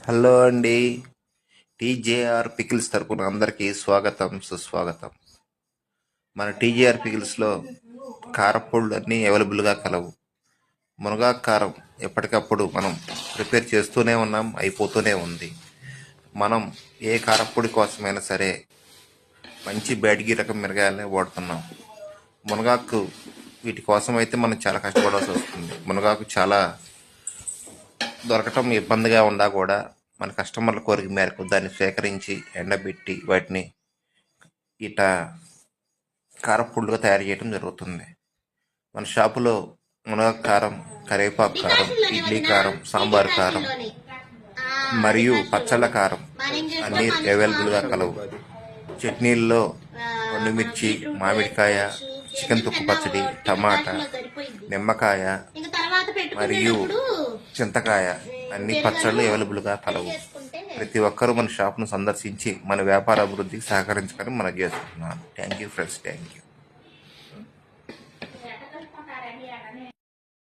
Hello అండి. TJR pickles తరపున అందరికీ స్వాగతం సుస్వాగతం. మన టీజేఆర్ పికిల్స్లో కారపొళ్ళు అన్నీ అవైలబుల్గా కలవు. మునగాకు కారం ఎప్పటికప్పుడు మనం ప్రిపేర్ చేస్తూనే ఉన్నాం, అయిపోతూనే ఉంది. మనం ఏ కారపొడి కోసమైనా సరే మంచి బ్యాడ్గి రకం మిరగాయలనే వాడుతున్నాం. మునగాకు వీటి కోసం అయితే మనం చాలా కష్టపడాల్సి వస్తుంది. మునగాకు చాలా దొరకటం ఇబ్బందిగా ఉన్నా కూడా మన కస్టమర్ల కోరిక మేరకు దాన్ని సేకరించి ఎండబెట్టి వాటిని ఇట కారపొడిగా తయారు చేయడం జరుగుతుంది. మన షాపులో మునగాకు కారం, కరివేపాకు కారం, ఇడ్లీ కారం, సాంబార్ కారం మరియు పచ్చళ్ళ కారం అన్నీ అవైలబుల్గా కలవు. చట్నీల్లో ఎండుమిర్చి, మామిడికాయ, చికెన్ తొక్కు పచ్చడి, టమాటా, నిమ్మకాయ మరియు చింతకాయ అన్ని పచ్చళ్ళు అవైలబుల్గా కలవు. ప్రతి ఒక్కరూ మన షాప్ను సందర్శించి మన వ్యాపార అభివృద్ధికి సహకరించాలని మనం చేస్తున్నాను. Thank you friends, thank you.